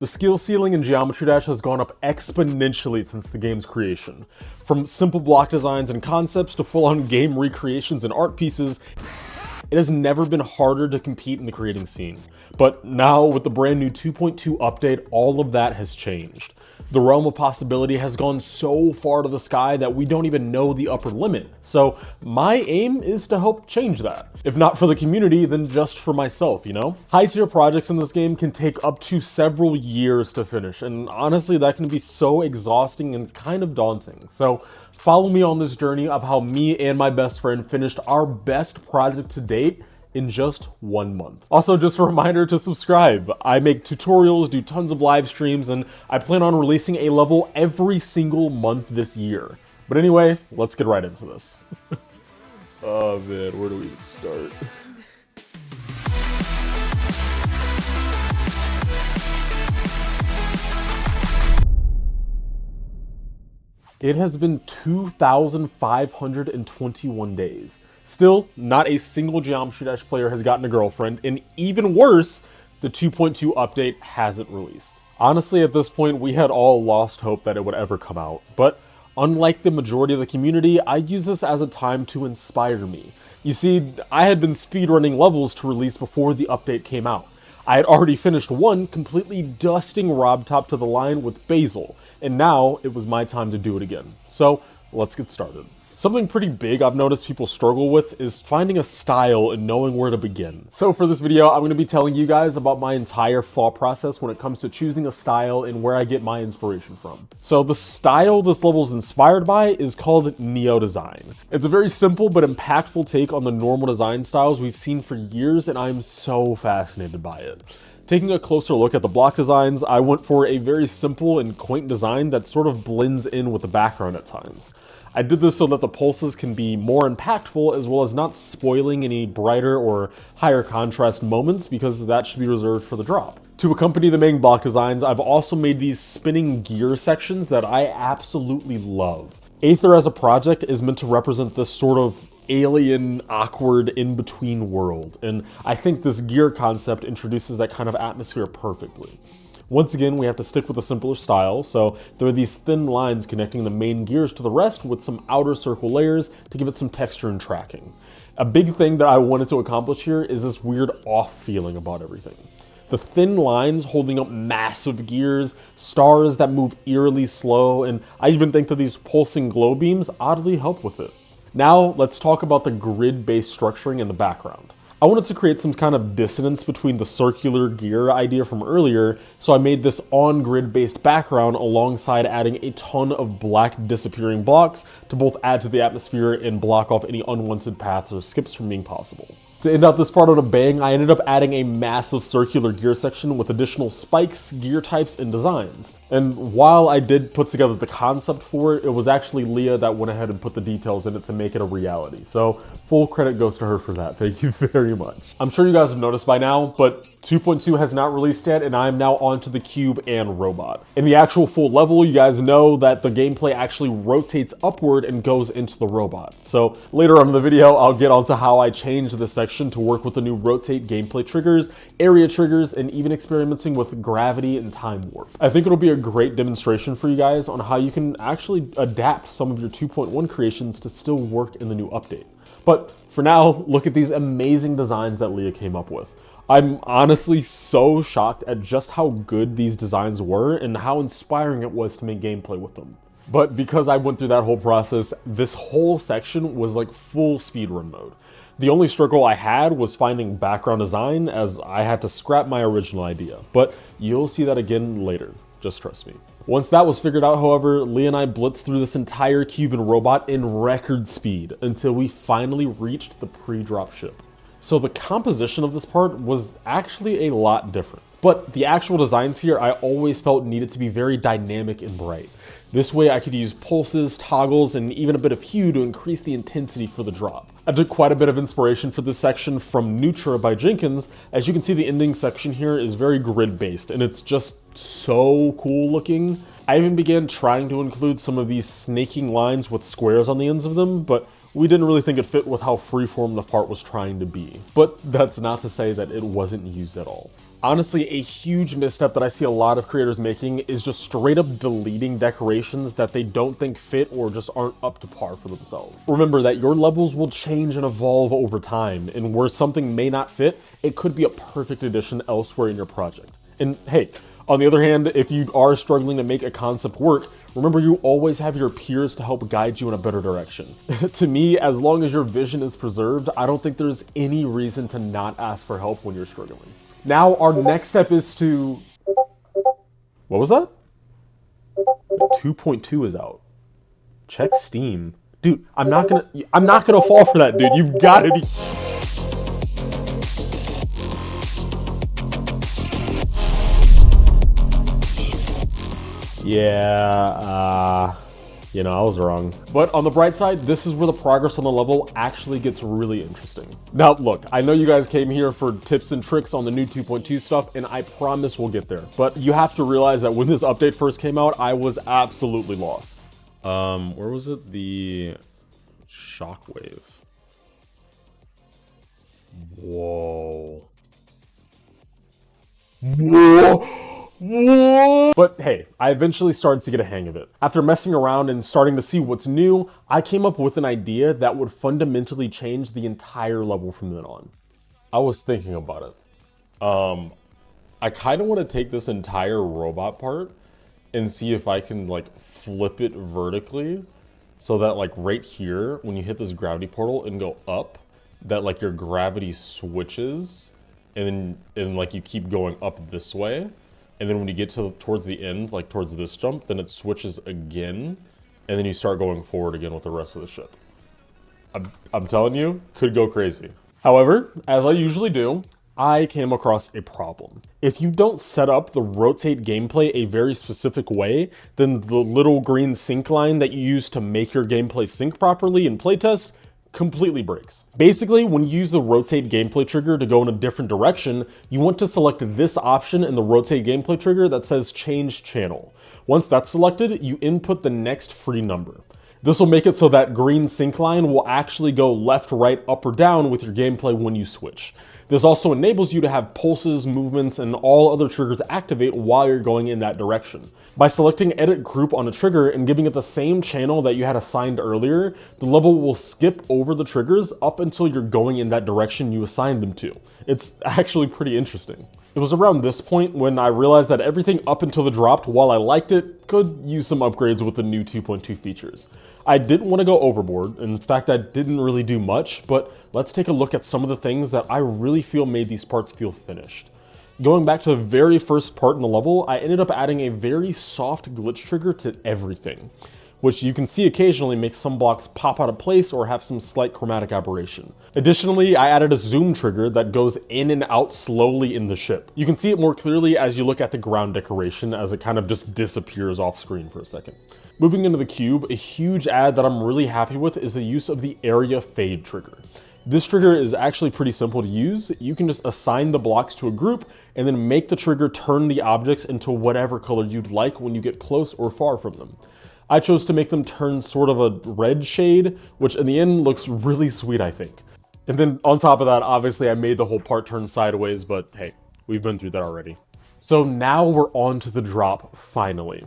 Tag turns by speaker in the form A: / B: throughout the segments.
A: The skill ceiling in Geometry Dash has gone up exponentially since the game's creation. From simple block designs and concepts to full-on game recreations and art pieces, it has never been harder to compete in the creating scene. But now, with the brand new 2.2 update, all of that has changed. The realm of possibility has gone so far to the sky that we don't even know the upper limit. So my aim is to help change that. If not for the community, then just for myself, you know? High-tier projects in this game can take up to several years to finish, and honestly, that can be so exhausting and kind of daunting. So follow me on this journey of how me and my best friend finished our best project to date in just 1 month. Also, just a reminder to subscribe. I make tutorials, do tons of live streams, and I plan on releasing a level every single month this year. But anyway, let's get right into this. Oh man, where do we even start? It has been 2,521 days. Still, not a single Geometry Dash player has gotten a girlfriend, and even worse, the 2.2 update hasn't released. Honestly, at this point, we had all lost hope that it would ever come out, but unlike the majority of the community, I use this as a time to inspire me. You see, I had been speedrunning levels to release before the update came out. I had already finished one, completely dusting Rob Top to the line with Basil, and now it was my time to do it again. So, let's get started. Something pretty big I've noticed people struggle with is finding a style and knowing where to begin. So for this video, I'm going to be telling you guys about my entire thought process when it comes to choosing a style and where I get my inspiration from. So the style this level is inspired by is called Neo Design. It's a very simple but impactful take on the normal design styles we've seen for years, and I'm so fascinated by it. Taking a closer look at the block designs, I went for a very simple and quaint design that sort of blends in with the background at times. I did this so that the pulses can be more impactful as well as not spoiling any brighter or higher contrast moments, because that should be reserved for the drop. To accompany the main block designs, I've also made these spinning gear sections that I absolutely love. Aether as a project is meant to represent this sort of alien, awkward, in-between world, and I think this gear concept introduces that kind of atmosphere perfectly. Once again, we have to stick with a simpler style, so there are these thin lines connecting the main gears to the rest with some outer circle layers to give it some texture and tracking. A big thing that I wanted to accomplish here is this weird off feeling about everything. The thin lines holding up massive gears, stars that move eerily slow, and I even think that these pulsing glow beams oddly help with it. Now, let's talk about the grid-based structuring in the background. I wanted to create some kind of dissonance between the circular gear idea from earlier, so I made this on-grid based background alongside adding a ton of black disappearing blocks to both add to the atmosphere and block off any unwanted paths or skips from being possible. To end out this part on a bang, I ended up adding a massive circular gear section with additional spikes, gear types, and designs. And while I did put together the concept for it, it was actually Leah that went ahead and put the details in it to make it a reality. So full credit goes to her for that. Thank you very much. I'm sure you guys have noticed by now, but 2.2 has not released yet, and I am now onto the cube and robot. In the actual full level, you guys know that the gameplay actually rotates upward and goes into the robot. So later on in the video, I'll get onto how I changed this section to work with the new rotate gameplay triggers, area triggers, and even experimenting with gravity and time warp. I think it'll be a great demonstration for you guys on how you can actually adapt some of your 2.1 creations to still work in the new update. But for now, look at these amazing designs that Leah came up with. I'm honestly so shocked at just how good these designs were and how inspiring it was to make gameplay with them. But because I went through that whole process, this whole section was like full speedrun mode. The only struggle I had was finding background design, as I had to scrap my original idea. But you'll see that again later, just trust me. Once that was figured out, however, Leah and I blitzed through this entire cube and robot in record speed until we finally reached the pre-drop ship. So the composition of this part was actually a lot different. But the actual designs here I always felt needed to be very dynamic and bright. This way I could use pulses, toggles, and even a bit of hue to increase the intensity for the drop. I took quite a bit of inspiration for this section from Neutra by Jenkins. As you can see, the ending section here is very grid-based, and it's just so cool looking. I even began trying to include some of these snaking lines with squares on the ends of them, but we didn't really think it fit with how freeform the part was trying to be. But that's not to say that it wasn't used at all. Honestly, a huge misstep that I see a lot of creators making is just straight up deleting decorations that they don't think fit or just aren't up to par for themselves. Remember that your levels will change and evolve over time, and where something may not fit, it could be a perfect addition elsewhere in your project. And hey, on the other hand, if you are struggling to make a concept work, remember you always have your peers to help guide you in a better direction. To me, as long as your vision is preserved, I don't think there's any reason to not ask for help when you're struggling. Now, our next step is to... What was that? 2.2 is out. Check Steam. Dude, I'm not gonna fall for that, dude. You've gotta be... Yeah, you know, I was wrong. But on the bright side, this is where the progress on the level actually gets really interesting. Now, look, I know you guys came here for tips and tricks on the new 2.2 stuff, and I promise we'll get there. But you have to realize that when this update first came out, I was absolutely lost. Where was it? The shockwave. Whoa. Whoa. What? But hey, I eventually started to get a hang of it. After messing around and starting to see what's new, I came up with an idea that would fundamentally change the entire level from then on. I was thinking about it. I kind of want to take this entire robot part and see if I can like flip it vertically so that like right here, when you hit this gravity portal and go up, that like your gravity switches and like you keep going up this way. And then when you get towards the end, like towards this jump, then it switches again, and then you start going forward again with the rest of the ship. I'm telling you, could go crazy. However, as I usually do, I came across a problem. If you don't set up the rotate gameplay a very specific way, then the little green sync line that you use to make your gameplay sync properly in playtest completely breaks. Basically, when you use the rotate gameplay trigger to go in a different direction, you want to select this option in the rotate gameplay trigger that says change channel. Once that's selected, you input the next free number. This will make it so that green sync line will actually go left, right, up, or down with your gameplay when you switch. This also enables you to have pulses, movements, and all other triggers activate while you're going in that direction. By selecting edit group on a trigger and giving it the same channel that you had assigned earlier, the level will skip over the triggers up until you're going in that direction you assigned them to. It's actually pretty interesting. It was around this point when I realized that everything up until the drop, while I liked it, could use some upgrades with the new 2.2 features. I didn't want to go overboard. In fact, I didn't really do much, but let's take a look at some of the things that I really feel made these parts feel finished. Going back to the very first part in the level, I ended up adding a very soft glitch trigger to everything, which you can see occasionally makes some blocks pop out of place or have some slight chromatic aberration. Additionally, I added a zoom trigger that goes in and out slowly in the ship. You can see it more clearly as you look at the ground decoration as it kind of just disappears off screen for a second. Moving into the cube, a huge add that I'm really happy with is the use of the area fade trigger. This trigger is actually pretty simple to use. You can just assign the blocks to a group and then make the trigger turn the objects into whatever color you'd like when you get close or far from them. I chose to make them turn sort of a red shade, which in the end looks really sweet, I think. And then on top of that, obviously I made the whole part turn sideways, but hey, we've been through that already. So now we're on to the drop, finally.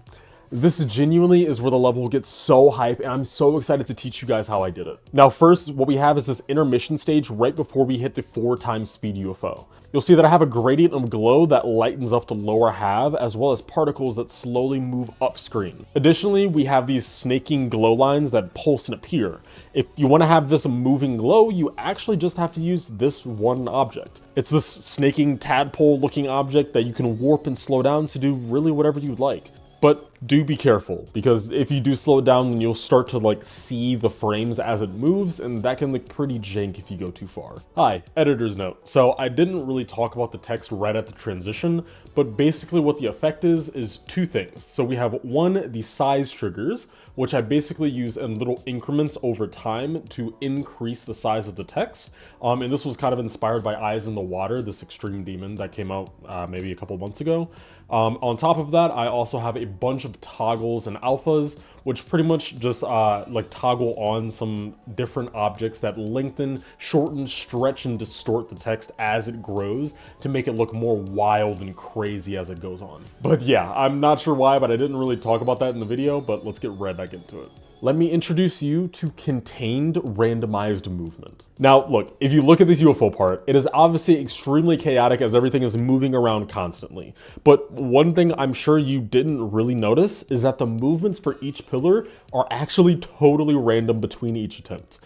A: This genuinely is where the level gets so hype, and I'm so excited to teach you guys how I did it. Now first, what we have is this intermission stage right before we hit the 4x speed UFO. You'll see that I have a gradient of glow that lightens up the lower half, as well as particles that slowly move up screen. Additionally, we have these snaking glow lines that pulse and appear. If you want to have this moving glow, you actually just have to use this one object. It's this snaking tadpole looking object that you can warp and slow down to do really whatever you'd like. But do be careful, because if you do slow it down, then you'll start to like see the frames as it moves, and that can look pretty jank if you go too far. Hi, editor's note. So I didn't really talk about the text right at the transition, but basically what the effect is two things. So we have one, the size triggers, which I basically use in little increments over time to increase the size of the text. And this was kind of inspired by Eyes in the Water, this extreme demon that came out maybe a couple months ago. On top of that, I also have a bunch of toggles and alphas, which pretty much just like toggle on some different objects that lengthen, shorten, stretch, and distort the text as it grows to make it look more wild and crazy as it goes on. But yeah, I'm not sure why, but I didn't really talk about that in the video, but let's get right back into it. Let me introduce you to contained randomized movement. Now, look, if you look at this UFO part, it is obviously extremely chaotic as everything is moving around constantly. But one thing I'm sure you didn't really notice is that the movements for each pillar are actually totally random between each attempt.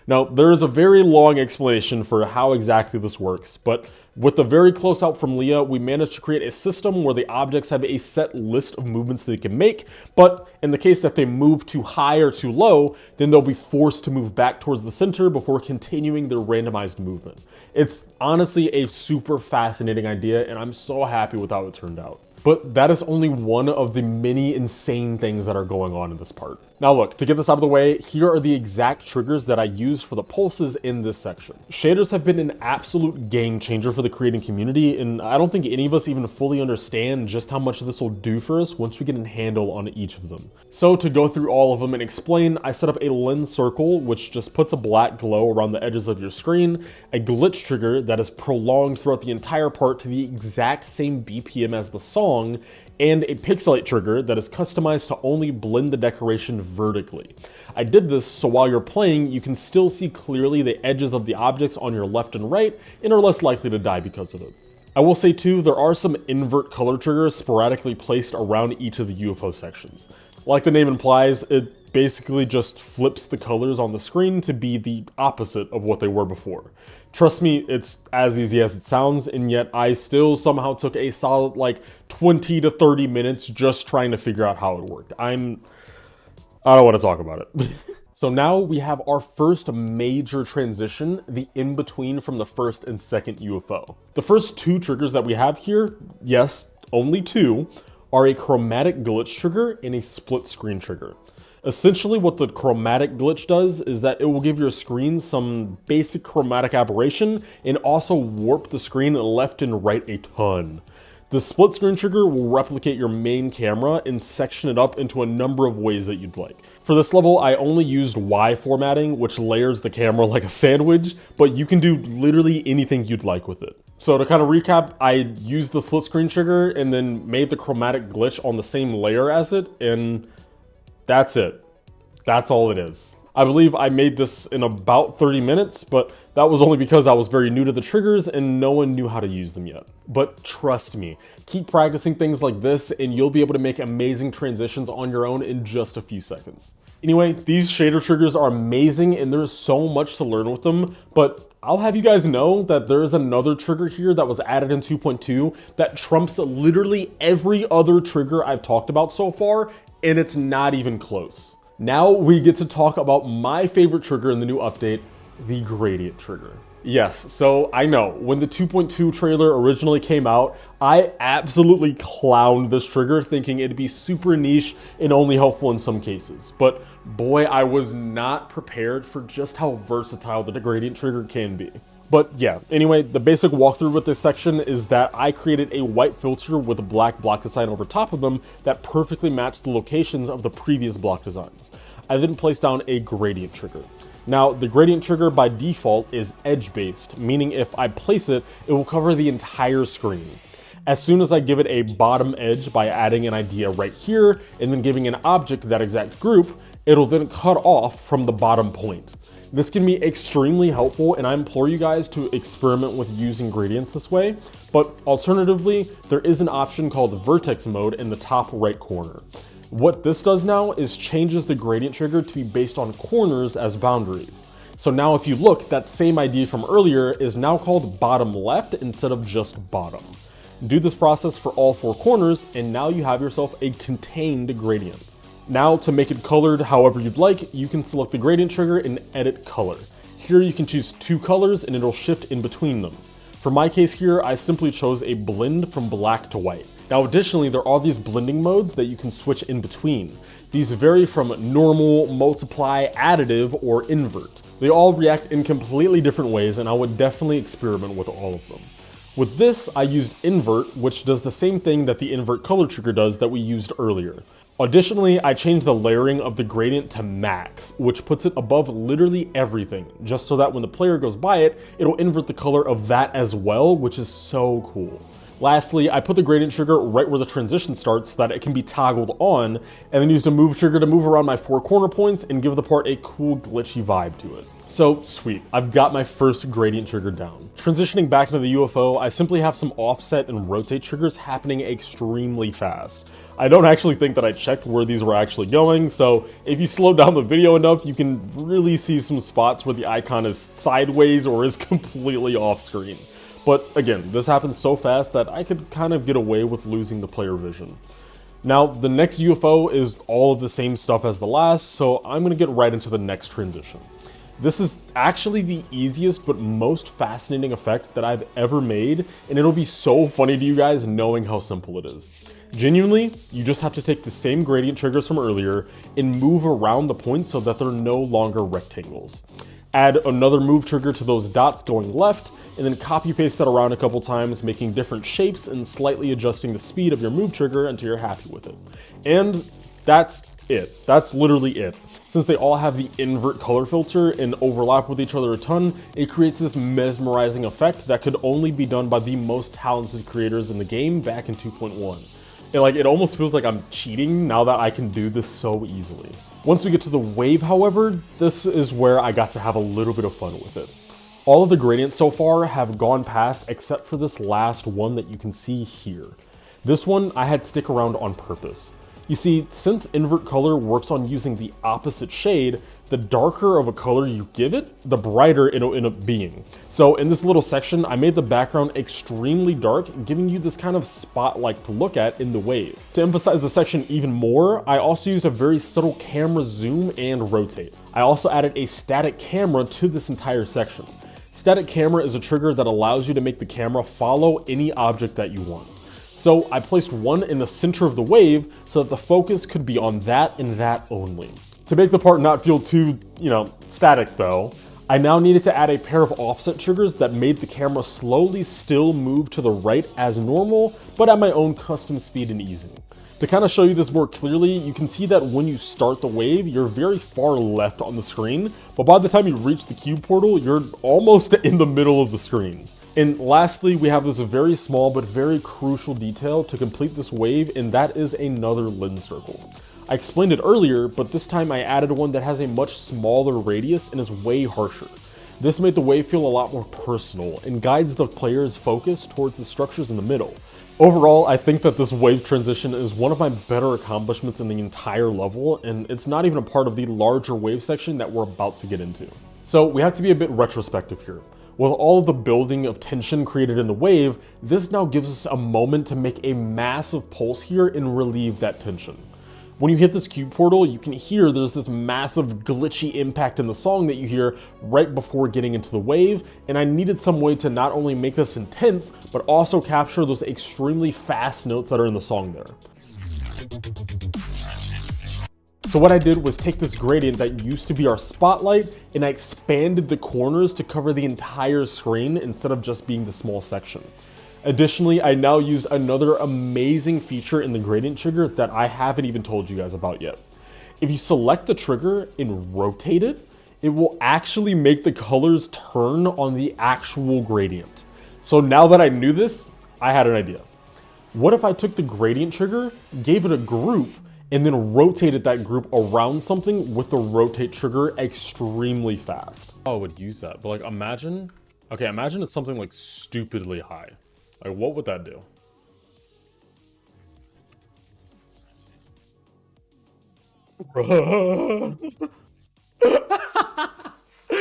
A: Now, there is a very long explanation for how exactly this works, but with the very close out from Leah, we managed to create a system where the objects have a set list of movements they can make, but in the case that they move too high or too low, then they'll be forced to move back towards the center before continuing their randomized movement. It's honestly a super fascinating idea, and I'm so happy with how it turned out. But that is only one of the many insane things that are going on in this part. Now look, to get this out of the way, here are the exact triggers that I used for the pulses in this section. Shaders have been an absolute game changer for the creating community, and I don't think any of us even fully understand just how much this will do for us once we get a handle on each of them. So to go through all of them and explain, I set up a lens circle, which just puts a black glow around the edges of your screen, a glitch trigger that is prolonged throughout the entire part to the exact same BPM as the song, and a pixelate trigger that is customized to only blend the decoration vertically. I did this so while you're playing, you can still see clearly the edges of the objects on your left and right, and are less likely to die because of it. I will say too, there are some invert color triggers sporadically placed around each of the UFO sections. Like the name implies, it basically just flips the colors on the screen to be the opposite of what they were before. Trust me, it's as easy as it sounds, and yet I still somehow took a solid like 20 to 30 minutes just trying to figure out how it worked. I don't want to talk about it. So now we have our first major transition, the in-between from the first and second UFO. The first two triggers that we have here, yes, only two, are a chromatic glitch trigger and a split screen trigger. Essentially what the chromatic glitch does is that it will give your screen some basic chromatic aberration and also warp the screen left and right a ton. The split screen trigger will replicate your main camera and section it up into a number of ways that you'd like. For this level, I only used Y formatting, which layers the camera like a sandwich, but you can do literally anything you'd like with it. So to kind of recap, I used the split screen trigger and then made the chromatic glitch on the same layer as it, and that's it. That's all it is. I believe I made this in about 30 minutes, but that was only because I was very new to the triggers and no one knew how to use them yet. But trust me, keep practicing things like this and you'll be able to make amazing transitions on your own in just a few seconds. Anyway, these shader triggers are amazing and there's so much to learn with them, but I'll have you guys know that there is another trigger here that was added in 2.2 that trumps literally every other trigger I've talked about so far, and it's not even close. Now we get to talk about my favorite trigger in the new update, the gradient trigger. Yes, so I know, when the 2.2 trailer originally came out, I absolutely clowned this trigger thinking it'd be super niche and only helpful in some cases. But boy, I was not prepared for just how versatile the gradient trigger can be. But yeah, anyway, the basic walkthrough with this section is that I created a white filter with a black block design over top of them that perfectly matched the locations of the previous block designs. I then placed down a gradient trigger. Now, the gradient trigger by default is edge-based, meaning if I place it, it will cover the entire screen. As soon as I give it a bottom edge by adding an idea right here, and then giving an object that exact group, it'll then cut off from the bottom point. This can be extremely helpful, and I implore you guys to experiment with using gradients this way, but alternatively, there is an option called vertex mode in the top right corner. What this does now is changes the gradient trigger to be based on corners as boundaries. So now if you look, that same idea from earlier is now called bottom left instead of just bottom. Do this process for all four corners, and now you have yourself a contained gradient. Now to make it colored however you'd like, you can select the gradient trigger and edit color. Here you can choose two colors and it'll shift in between them. For my case here, I simply chose a blend from black to white. Now additionally, there are these blending modes that you can switch in between. These vary from normal, multiply, additive, or invert. They all react in completely different ways and I would definitely experiment with all of them. With this, I used invert, which does the same thing that the invert color trigger does that we used earlier. Additionally, I changed the layering of the gradient to max, which puts it above literally everything, just so that when the player goes by it, it'll invert the color of that as well, which is so cool. Lastly, I put the gradient trigger right where the transition starts so that it can be toggled on, and then used a move trigger to move around my 4 corner points and give the part a cool glitchy vibe to it. So sweet, I've got my first gradient trigger down. Transitioning back into the UFO, I simply have some offset and rotate triggers happening extremely fast. I don't actually think that I checked where these were actually going, so if you slow down the video enough, you can really see some spots where the icon is sideways or is completely off screen. But again, this happens so fast that I could kind of get away with losing the player vision. Now, the next UFO is all of the same stuff as the last, so I'm gonna get right into the next transition. This is actually the easiest but most fascinating effect that I've ever made, and it'll be so funny to you guys knowing how simple it is. Genuinely, you just have to take the same gradient triggers from earlier and move around the points so that they're no longer rectangles. Add another move trigger to those dots going left, and then copy paste that around a couple times, making different shapes and slightly adjusting the speed of your move trigger until you're happy with it. And that's it. That's literally it. Since they all have the invert color filter and overlap with each other a ton, it creates this mesmerizing effect that could only be done by the most talented creators in the game back in 2.1. And it almost feels like I'm cheating now that I can do this so easily. Once we get to the wave, however, this is where I got to have a little bit of fun with it. All of the gradients so far have gone past except for this last one that you can see here. This one I had stick around on purpose. You see, since invert color works on using the opposite shade, the darker of a color you give it, the brighter it'll end up being. So in this little section, I made the background extremely dark, giving you this kind of spotlight to look at in the wave. To emphasize the section even more, I also used a very subtle camera zoom and rotate. I also added a static camera to this entire section. Static camera is a trigger that allows you to make the camera follow any object that you want. So I placed one in the center of the wave so that the focus could be on that and that only. To make the part not feel too, static though, I now needed to add a pair of offset triggers that made the camera slowly still move to the right as normal, but at my own custom speed and easing. To kind of show you this more clearly, you can see that when you start the wave, you're very far left on the screen, but by the time you reach the cube portal, you're almost in the middle of the screen. And lastly, we have this very small but very crucial detail to complete this wave, and that is another lens circle. I explained it earlier, but this time I added one that has a much smaller radius and is way harsher. This made the wave feel a lot more personal and guides the player's focus towards the structures in the middle. Overall, I think that this wave transition is one of my better accomplishments in the entire level, and it's not even a part of the larger wave section that we're about to get into. So we have to be a bit retrospective here. With all of the building of tension created in the wave, this now gives us a moment to make a massive pulse here and relieve that tension. When you hit this cube portal, you can hear there's this massive glitchy impact in the song that you hear right before getting into the wave, and I needed some way to not only make this intense, but also capture those extremely fast notes that are in the song there. So what I did was take this gradient that used to be our spotlight, and I expanded the corners to cover the entire screen instead of just being the small section. Additionally, I now used another amazing feature in the gradient trigger that I haven't even told you guys about yet. If you select the trigger and rotate it, it will actually make the colors turn on the actual gradient. So now that I knew this, I had an idea. What if I took the gradient trigger, gave it a group, and then rotated that group around something with the rotate trigger extremely fast? Oh, I would use that, but imagine it's something stupidly high. What would that do?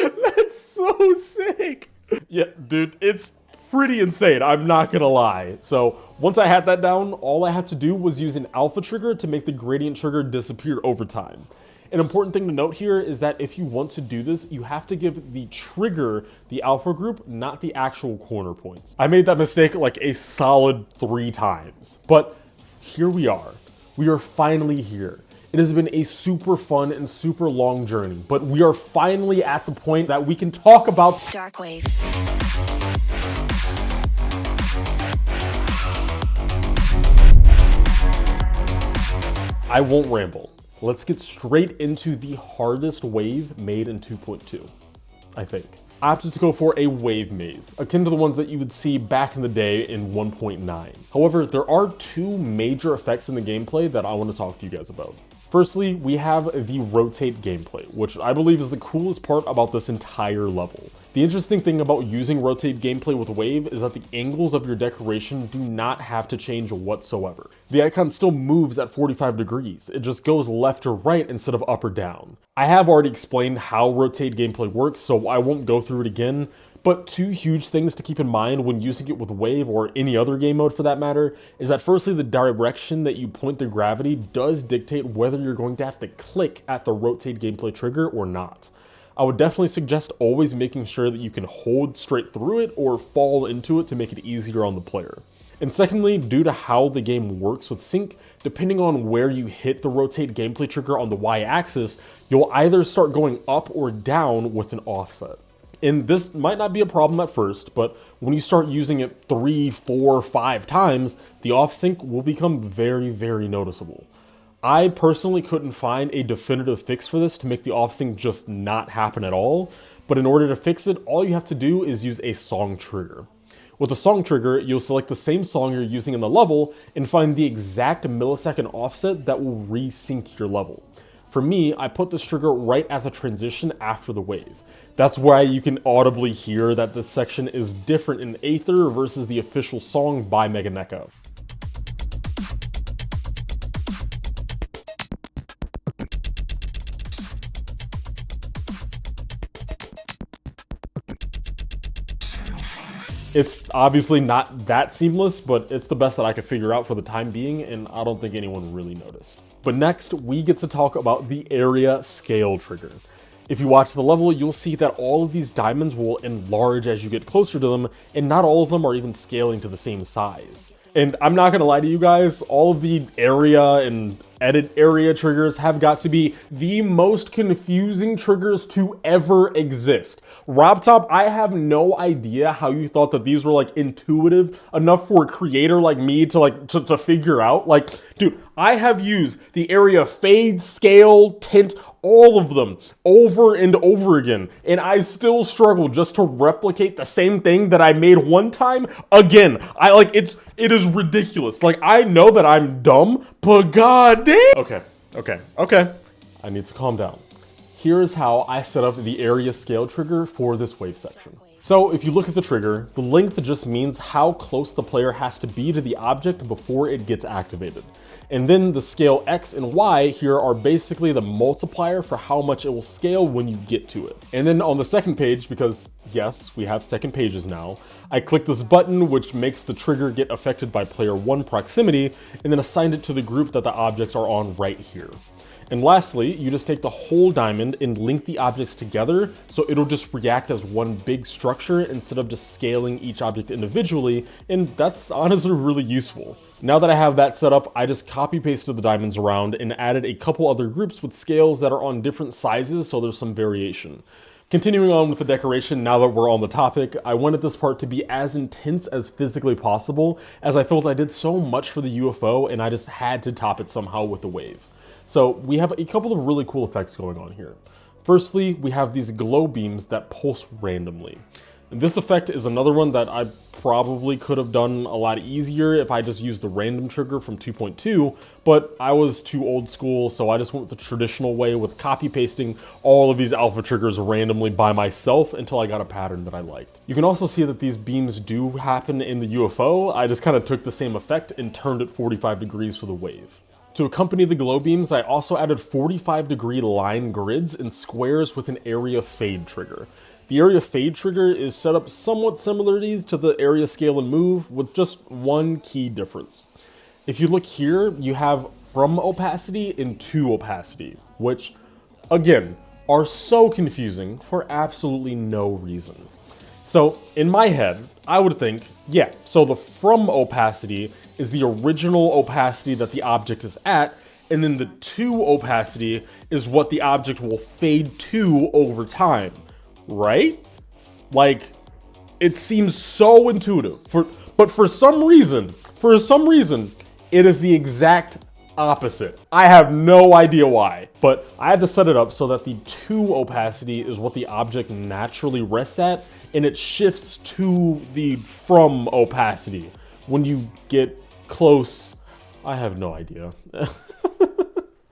A: That's so sick. Yeah, dude, it's pretty insane, I'm not gonna lie. So once I had that down, all I had to do was use an alpha trigger to make the gradient trigger disappear over time. An important thing to note here is that if you want to do this, you have to give the trigger the alpha group, not the actual corner points. I made that mistake a solid 3 times, but here we are. We are finally here. It has been a super fun and super long journey, but we are finally at the point that we can talk about
B: Dark Wave.
A: I won't ramble. Let's get straight into the hardest wave made in 2.2, I think. I opted to go for a wave maze, akin to the ones that you would see back in the day in 1.9. However, there are two major effects in the gameplay that I want to talk to you guys about. Firstly, we have the rotate gameplay, which I believe is the coolest part about this entire level. The interesting thing about using rotate gameplay with Wave is that the angles of your decoration do not have to change whatsoever. The icon still moves at 45 degrees, it just goes left or right instead of up or down. I have already explained how rotate gameplay works, so I won't go through it again, but two huge things to keep in mind when using it with Wave or any other game mode for that matter is that firstly, the direction that you point the gravity does dictate whether you're going to have to click at the rotate gameplay trigger or not. I would definitely suggest always making sure that you can hold straight through it or fall into it to make it easier on the player. And secondly, due to how the game works with sync, depending on where you hit the rotate gameplay trigger on the Y-axis, you'll either start going up or down with an offset. And this might not be a problem at first, but when you start using it 3, 4, 5 times, the off-sync will become very, very noticeable. I personally couldn't find a definitive fix for this to make the off-sync just not happen at all, but in order to fix it, all you have to do is use a song trigger. With a song trigger, you'll select the same song you're using in the level and find the exact millisecond offset that will resync your level. For me, I put this trigger right at the transition after the wave. That's why you can audibly hear that this section is different in Aether versus the official song by Meganeka. It's obviously not that seamless, but it's the best that I could figure out for the time being, and I don't think anyone really noticed. But next, we get to talk about the area scale trigger. If you watch the level, you'll see that all of these diamonds will enlarge as you get closer to them, and not all of them are even scaling to the same size. And I'm not gonna lie to you guys, all of the area and edit area triggers have got to be the most confusing triggers to ever exist. RobTop, I have no idea how you thought that these were like intuitive enough for a creator like me to figure out. Like, dude, I have used the area fade, scale, tint, all of them over and over again, and I still struggle just to replicate the same thing that I made one time again. It is ridiculous. Like, I know that I'm dumb, but god damn. Okay. I need to calm down. Here is how I set up the area scale trigger for this wave section. So if you look at the trigger, the length just means how close the player has to be to the object before it gets activated. And then the scale X and Y here are basically the multiplier for how much it will scale when you get to it. And then on the second page, because yes, we have second pages now, I click this button which makes the trigger get affected by player 1 proximity, and then assigned it to the group that the objects are on right here. And lastly, you just take the whole diamond and link the objects together so it'll just react as one big structure instead of just scaling each object individually, and that's honestly really useful. Now that I have that set up, I just copy pasted the diamonds around and added a couple other groups with scales that are on different sizes so there's some variation. Continuing on with the decoration, now that we're on the topic, I wanted this part to be as intense as physically possible, as I felt I did so much for the UFO and I just had to top it somehow with the wave. So we have a couple of really cool effects going on here. Firstly, we have these glow beams that pulse randomly. And this effect is another one that I probably could have done a lot easier if I just used the random trigger from 2.2, but I was too old school, so I just went with the traditional way with copy pasting all of these alpha triggers randomly by myself until I got a pattern that I liked. You can also see that these beams do happen in the UFO. I just kind of took the same effect and turned it 45 degrees for the wave. To accompany the glow beams, I also added 45-degree line grids and squares with an area fade trigger. The area fade trigger is set up somewhat similarly to the area scale and move, with just one key difference. If you look here, you have from opacity and to opacity, which, again, are so confusing for absolutely no reason. So in my head, I would think, yeah, so the from opacity is the original opacity that the object is at, and then the to opacity is what the object will fade to over time, right? Like, it seems so intuitive, but for some reason, it is the exact opposite. I have no idea why, but I had to set it up so that the 2 opacity is what the object naturally rests at, and it shifts to the from opacity. When you get close, I have no idea.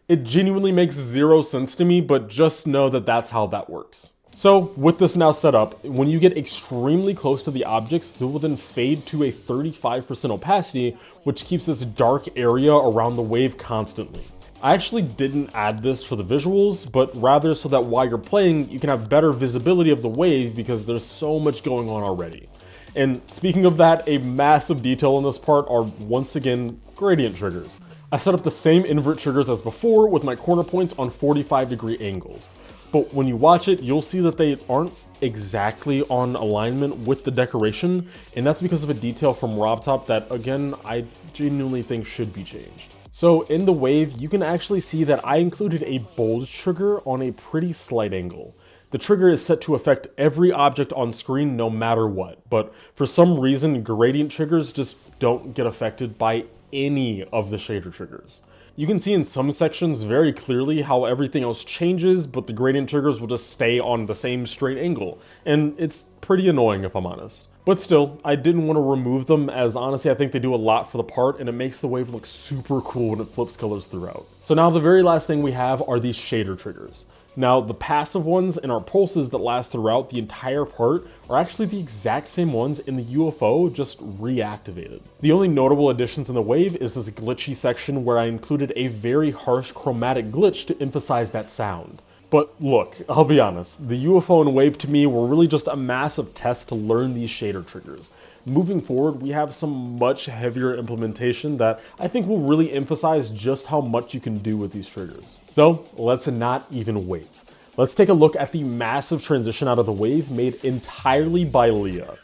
A: It genuinely makes 0 sense to me, but just know that that's how that works. So with this now set up, when you get extremely close to the objects, they will then fade to a 35% opacity, which keeps this dark area around the wave constantly. I actually didn't add this for the visuals, but rather so that while you're playing, you can have better visibility of the wave because there's so much going on already. And speaking of that, a massive detail in this part are once again gradient triggers. I set up the same invert triggers as before with my corner points on 45-degree angles. But when you watch it, you'll see that they aren't exactly on alignment with the decoration, and that's because of a detail from RobTop that, again, I genuinely think should be changed. So in the wave, you can actually see that I included a bulge trigger on a pretty slight angle. The trigger is set to affect every object on screen no matter what, but for some reason, gradient triggers just don't get affected by any of the shader triggers. You can see in some sections very clearly how everything else changes, but the gradient triggers will just stay on the same straight angle, and it's pretty annoying if I'm honest. But still, I didn't want to remove them as honestly I think they do a lot for the part, and it makes the wave look super cool when it flips colors throughout. So now the very last thing we have are these shader triggers. Now, the passive ones in our pulses that last throughout the entire part are actually the exact same ones in the UFO, just reactivated. The only notable additions in the wave is this glitchy section where I included a very harsh chromatic glitch to emphasize that sound. But look, I'll be honest, the UFO and wave to me were really just a massive test to learn these shader triggers. Moving forward, we have some much heavier implementation that I think will really emphasize just how much you can do with these triggers. So let's not even wait. Let's take a look at the massive transition out of the wave made entirely by Leah.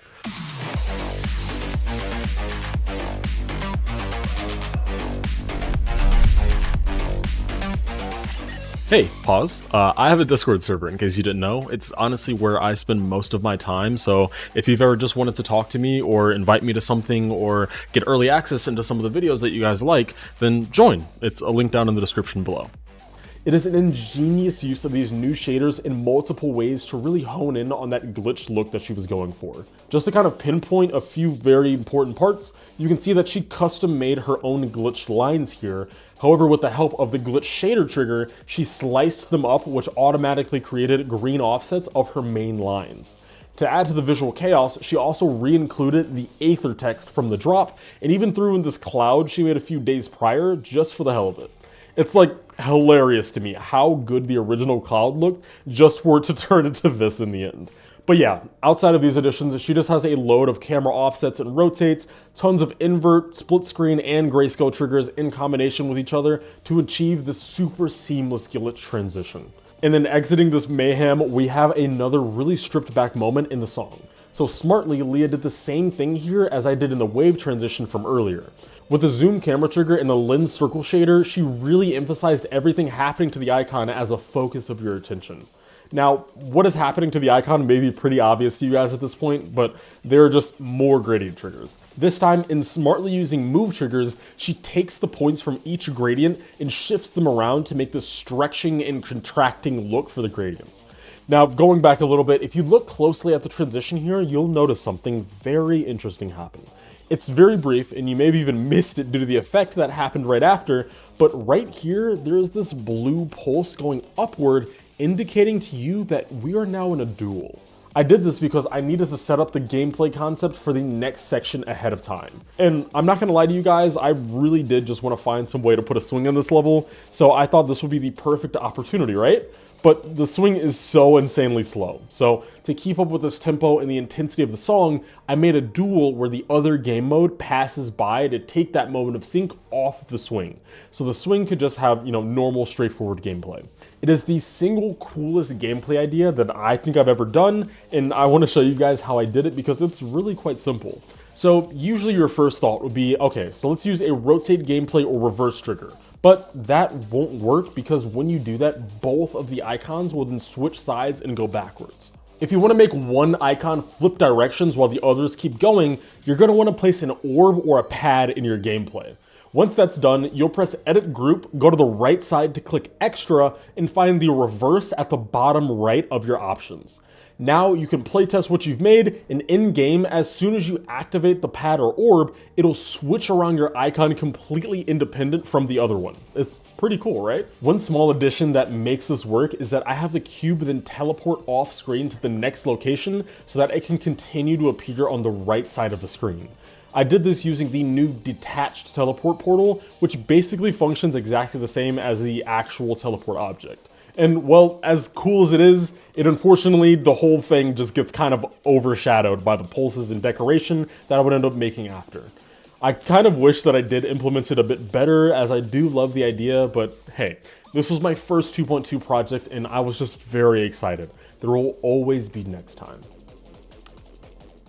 A: Hey, pause. I have a Discord server in case you didn't know. It's honestly where I spend most of my time, so if you've ever just wanted to talk to me or invite me to something or get early access into some of the videos that you guys like, then join. It's a link down in the description below. It is an ingenious use of these new shaders in multiple ways to really hone in on that glitched look that she was going for. Just to kind of pinpoint a few very important parts, you can see that she custom made her own glitched lines here. However, with the help of the glitch shader trigger, she sliced them up, which automatically created green offsets of her main lines. To add to the visual chaos, she also re-included the Aether text from the drop, and even threw in this cloud she made a few days prior just for the hell of it. It's like hilarious to me how good the original cloud looked just for it to turn into this in the end. But yeah, outside of these additions, she just has a load of camera offsets and rotates, tons of invert, split screen, and grayscale triggers in combination with each other to achieve this super seamless glitch transition. And then exiting this mayhem, we have another really stripped back moment in the song. So smartly, Leah did the same thing here as I did in the wave transition from earlier. With the zoom camera trigger and the lens circle shader, she really emphasized everything happening to the icon as a focus of your attention. Now, what is happening to the icon may be pretty obvious to you guys at this point, but there are just more gradient triggers. This time, in smartly using move triggers, she takes the points from each gradient and shifts them around to make this stretching and contracting look for the gradients. Now, going back a little bit, if you look closely at the transition here, you'll notice something very interesting happen. It's very brief, and you may have even missed it due to the effect that happened right after, but right here, there's this blue pulse going upward, indicating to you that we are now in a duel. I did this because I needed to set up the gameplay concept for the next section ahead of time. And I'm not gonna lie to you guys, I really did just want to find some way to put a swing on this level, so I thought this would be the perfect opportunity, right? But the swing is so insanely slow. So to keep up with this tempo and the intensity of the song, I made a duel where the other game mode passes by to take that moment of sync off of the swing. So the swing could just have, normal, straightforward gameplay. It is the single coolest gameplay idea that I think I've ever done, and I want to show you guys how I did it because it's really quite simple. So usually your first thought would be, okay, so let's use a rotate gameplay or reverse trigger. But that won't work because when you do that, both of the icons will then switch sides and go backwards. If you want to make one icon flip directions while the others keep going, you're going to want to place an orb or a pad in your gameplay. Once that's done, you'll press Edit Group, go to the right side to click Extra, and find the reverse at the bottom right of your options. Now you can playtest what you've made, and in-game, as soon as you activate the pad or orb, it'll switch around your icon completely independent from the other one. It's pretty cool, right? One small addition that makes this work is that I have the cube then teleport off screen to the next location so that it can continue to appear on the right side of the screen. I did this using the new detached teleport portal, which basically functions exactly the same as the actual teleport object. And well, as cool as it is, unfortunately, the whole thing just gets kind of overshadowed by the pulses and decoration that I would end up making after. I kind of wish that I did implement it a bit better, as I do love the idea, but hey, this was my first 2.2 project and I was just very excited. There will always be next time.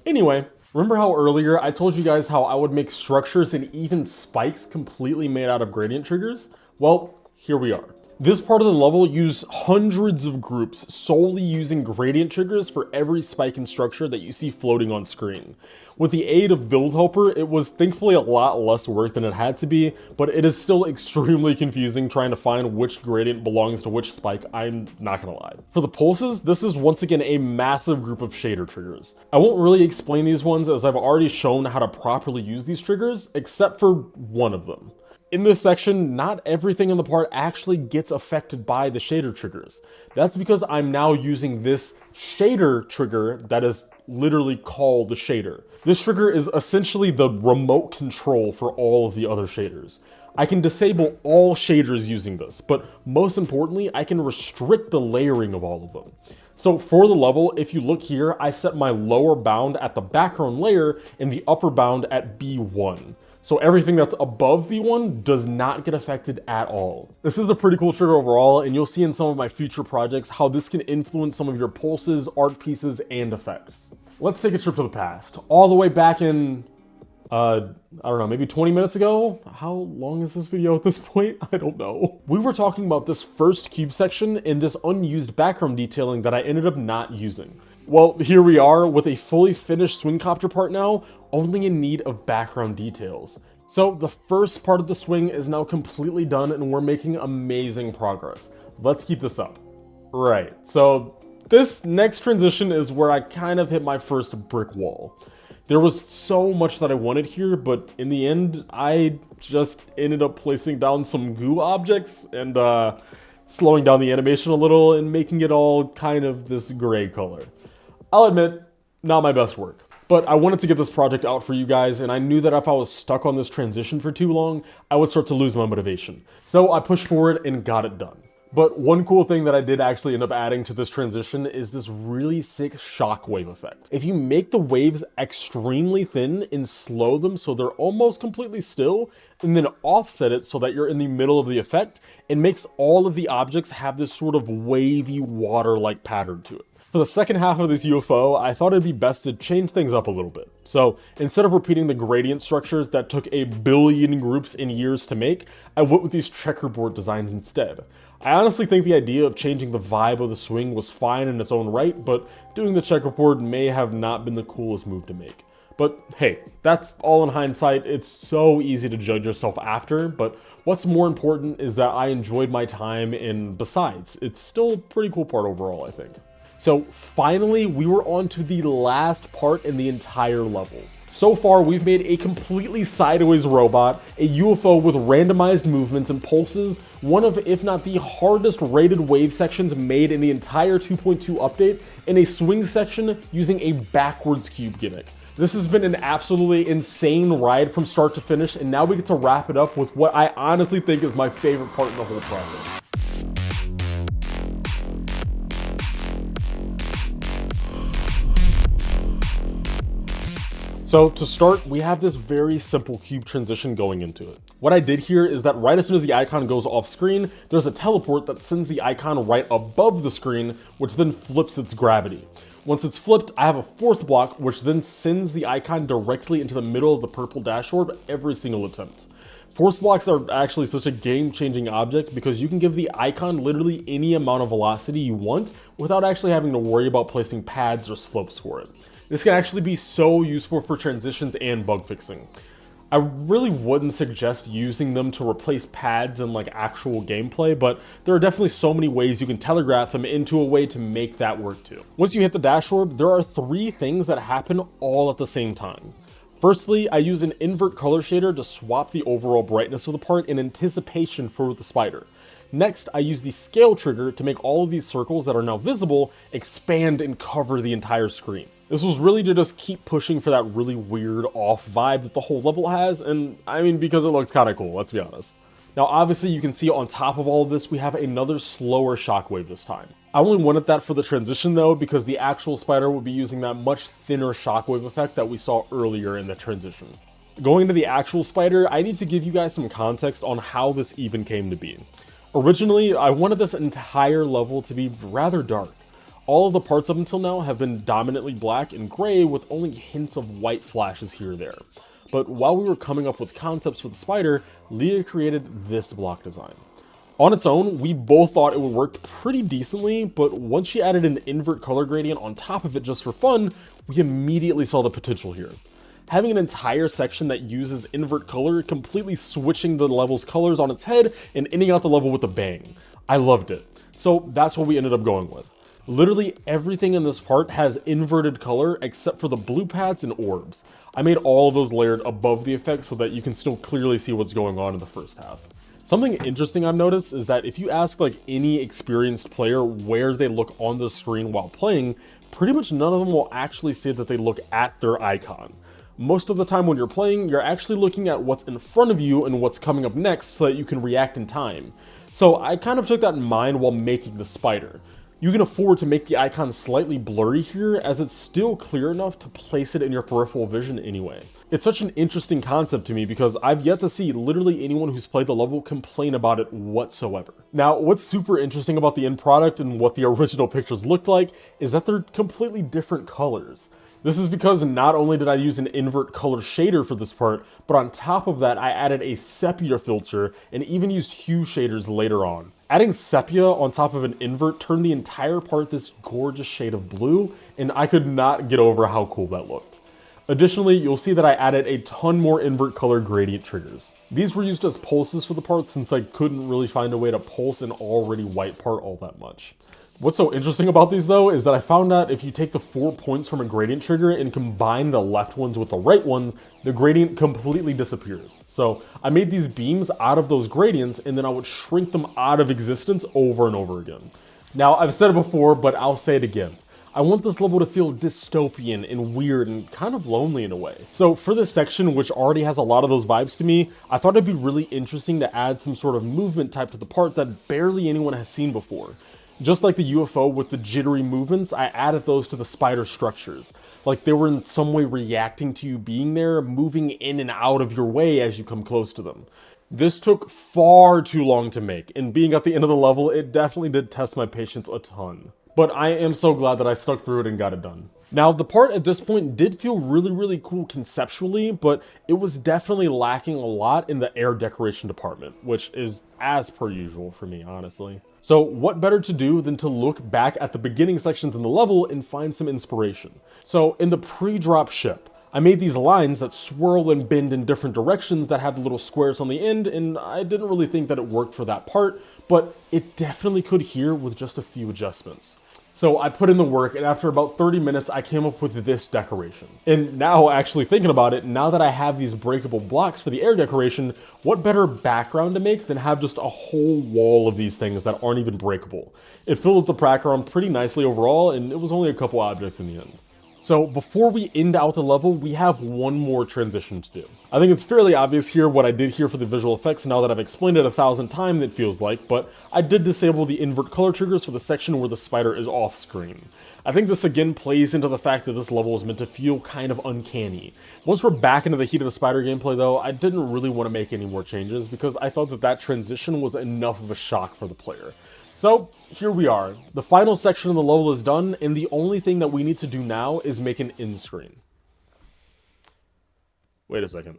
A: Anyway, remember how earlier I told you guys how I would make structures and even spikes completely made out of gradient triggers? Well, here we are. This part of the level used hundreds of groups solely using gradient triggers for every spike and structure that you see floating on screen. With the aid of Build Helper, it was thankfully a lot less work than it had to be, but it is still extremely confusing trying to find which gradient belongs to which spike, I'm not gonna lie. For the pulses, this is once again a massive group of shader triggers. I won't really explain these ones as I've already shown how to properly use these triggers, except for one of them. In this section, not everything in the part actually gets affected by the shader triggers. That's because I'm now using this shader trigger that is literally called the shader. This trigger is essentially the remote control for all of the other shaders. I can disable all shaders using this, but most importantly, I can restrict the layering of all of them. So for the level, if you look here, I set my lower bound at the background layer and the upper bound at B1. So everything that's above V1 does not get affected at all. This is a pretty cool trigger overall, and you'll see in some of my future projects how this can influence some of your pulses, art pieces, and effects. Let's take a trip to the past, all the way back in, I don't know, maybe 20 minutes ago? How long is this video at this point? I don't know. We were talking about this first cube section and this unused background detailing that I ended up not using. Well, here we are with a fully finished swing copter part now, only in need of background details. So the first part of the swing is now completely done and we're making amazing progress. Let's keep this up. Right, so this next transition is where I kind of hit my first brick wall. There was so much that I wanted here, but in the end, I just ended up placing down some goo objects and slowing down the animation a little and making it all kind of this gray color. I'll admit, not my best work, but I wanted to get this project out for you guys, and I knew that if I was stuck on this transition for too long, I would start to lose my motivation. So I pushed forward and got it done. But one cool thing that I did actually end up adding to this transition is this really sick shockwave effect. If you make the waves extremely thin and slow them so they're almost completely still, and then offset it so that you're in the middle of the effect, it makes all of the objects have this sort of wavy water-like pattern to it. For the second half of this UFO, I thought it'd be best to change things up a little bit. So instead of repeating the gradient structures that took a billion groups and years to make, I went with these checkerboard designs instead. I honestly think the idea of changing the vibe of the swing was fine in its own right, but doing the checkerboard may have not been the coolest move to make. But hey, that's all in hindsight. It's so easy to judge yourself after, but what's more important is that I enjoyed my time, and besides, it's still a pretty cool part overall, I think. So finally, we were on to the last part in the entire level. So far, we've made a completely sideways robot, a UFO with randomized movements and pulses, one of, if not the hardest rated wave sections made in the entire 2.2 update, and a swing section using a backwards cube gimmick. This has been an absolutely insane ride from start to finish, and now we get to wrap it up with what I honestly think is my favorite part in the whole project. So to start, we have this very simple cube transition going into it. What I did here is that right as soon as the icon goes off screen, there's a teleport that sends the icon right above the screen, which then flips its gravity. Once it's flipped, I have a force block, which then sends the icon directly into the middle of the purple dash orb every single attempt. Force blocks are actually such a game-changing object because you can give the icon literally any amount of velocity you want without actually having to worry about placing pads or slopes for it. This can actually be so useful for transitions and bug fixing. I really wouldn't suggest using them to replace pads in like actual gameplay, but there are definitely so many ways you can telegraph them into a way to make that work too. Once you hit the dash orb, there are 3 things that happen all at the same time. Firstly, I use an invert color shader to swap the overall brightness of the part in anticipation for the spider. Next, I use the scale trigger to make all of these circles that are now visible expand and cover the entire screen. This was really to just keep pushing for that really weird off vibe that the whole level has, and I mean because it looks kind of cool, let's be honest. Now obviously you can see on top of all of this we have another slower shockwave this time. I only wanted that for the transition though because the actual spider would be using that much thinner shockwave effect that we saw earlier in the transition. Going into the actual spider, I need to give you guys some context on how this even came to be. Originally, I wanted this entire level to be rather dark. All of the parts up until now have been dominantly black and gray with only hints of white flashes here or there. But while we were coming up with concepts for the spider, Leah created this block design. On its own, we both thought it would work pretty decently, but once she added an invert color gradient on top of it just for fun, we immediately saw the potential here. Having an entire section that uses invert color, completely switching the level's colors on its head and ending out the level with a bang. I loved it. So that's what we ended up going with. Literally everything in this part has inverted color except for the blue pads and orbs. I made all of those layered above the effect so that you can still clearly see what's going on in the first half. Something interesting I've noticed is that if you ask like any experienced player where they look on the screen while playing, pretty much none of them will actually say that they look at their icon. Most of the time when you're playing, you're actually looking at what's in front of you and what's coming up next so that you can react in time. So I kind of took that in mind while making the spider. You can afford to make the icon slightly blurry here as it's still clear enough to place it in your peripheral vision anyway. It's such an interesting concept to me because I've yet to see literally anyone who's played the level complain about it whatsoever. Now, what's super interesting about the end product and what the original pictures looked like is that they're completely different colors. This is because not only did I use an invert color shader for this part, but on top of that I added a sepia filter and even used hue shaders later on. Adding sepia on top of an invert turned the entire part this gorgeous shade of blue, and I could not get over how cool that looked. Additionally, you'll see that I added a ton more invert color gradient triggers. These were used as pulses for the part since I couldn't really find a way to pulse an already white part all that much. What's so interesting about these though is that I found out if you take the 4 points from a gradient trigger and combine the left ones with the right ones, the gradient completely disappears. So I made these beams out of those gradients and then I would shrink them out of existence over and over again. Now I've said it before, but I'll say it again. I want this level to feel dystopian and weird and kind of lonely in a way. So for this section, which already has a lot of those vibes to me, I thought it'd be really interesting to add some sort of movement type to the part that barely anyone has seen before. Just like the UFO with the jittery movements, I added those to the spider structures. Like they were in some way reacting to you being there, moving in and out of your way as you come close to them. This took far too long to make, and being at the end of the level, it definitely did test my patience a ton. But I am so glad that I stuck through it and got it done. Now, the part at this point did feel really cool conceptually, but it was definitely lacking a lot in the air decoration department, which is as per usual for me, honestly. So what better to do than to look back at the beginning sections in the level and find some inspiration. So in the pre-drop ship, I made these lines that swirl and bend in different directions that have the little squares on the end, and I didn't really think that it worked for that part, but it definitely could here with just a few adjustments. So I put in the work, and after about 30 minutes, I came up with this decoration. And now, actually thinking about it, now that I have these breakable blocks for the air decoration, what better background to make than have just a whole wall of these things that aren't even breakable? It filled up the background pretty nicely overall, and it was only a couple objects in the end. So before we end out the level, we have one more transition to do. I think it's fairly obvious here what I did here for the visual effects now that I've explained it 1,000 times it feels like, but I did disable the invert color triggers for the section where the spider is off screen. I think this again plays into the fact that this level is meant to feel kind of uncanny. Once we're back into the heat of the spider gameplay though, I didn't really want to make any more changes because I felt that that transition was enough of a shock for the player. So here we are. The final section of the level is done, and the only thing that we need to do now is make an end screen. Wait a second.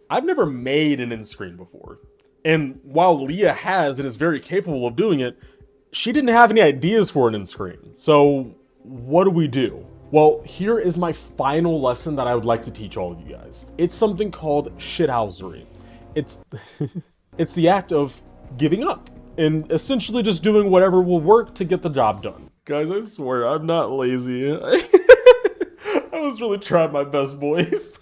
A: I've never made an end screen before. And while Leah has and is very capable of doing it, she didn't have any ideas for an end screen. So what do we do? Well, here is my final lesson that I would like to teach all of you guys. It's something called shithousery. It's it's the act of giving up and essentially just doing whatever will work to get the job done. Guys, I swear I'm not lazy. I was really trying my best, boys.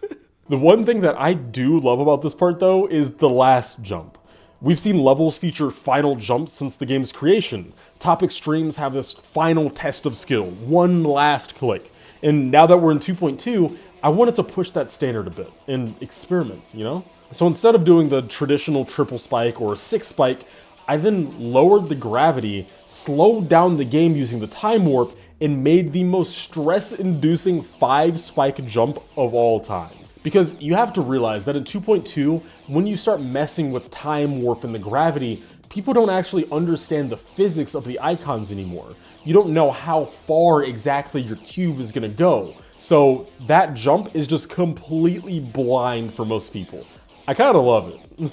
A: The one thing that I do love about this part though is the last jump. We've seen levels feature final jumps since the game's creation. Top extremes have this final test of skill, one last click. And now that we're in 2.2, I wanted to push that standard a bit and experiment, you know? So instead of doing the traditional triple spike or six spike, I then lowered the gravity, slowed down the game using the time warp, and made the most stress-inducing 5 spike jump of all time. Because you have to realize that in 2.2, when you start messing with time warp and the gravity, people don't actually understand the physics of the icons anymore. You don't know how far exactly your cube is gonna go. So that jump is just completely blind for most people. I kinda love it.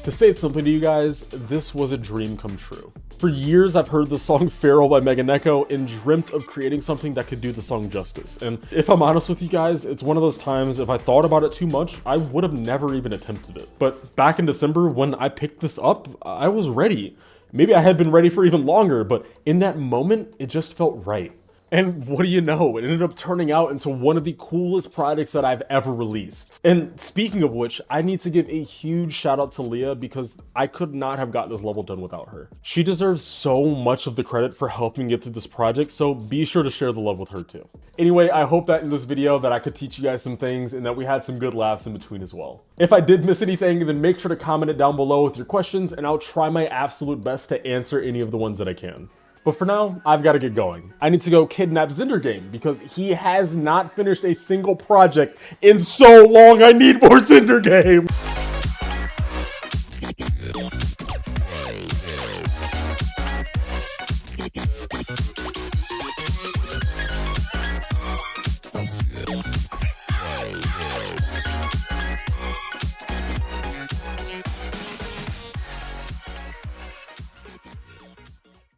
A: To say it simply to you guys, this was a dream come true. For years, I've heard the song Feral by Meganeko and dreamt of creating something that could do the song justice. And if I'm honest with you guys, it's one of those times if I thought about it too much, I would have never even attempted it. But back in December, when I picked this up, I was ready. Maybe I had been ready for even longer, but in that moment, it just felt right. And what do you know, it ended up turning out into one of the coolest projects that I've ever released. And speaking of which, I need to give a huge shout out to Leah because I could not have gotten this level done without her. She deserves so much of the credit for helping get through this project, so be sure to share the love with her too. Anyway, I hope that in this video that I could teach you guys some things and that we had some good laughs in between as well. If I did miss anything, then make sure to comment it down below with your questions and I'll try my absolute best to answer any of the ones that I can. But for now, I've got to get going. I need to go kidnap ZeroSR because he has not finished a single project in so long. I need more ZeroSR.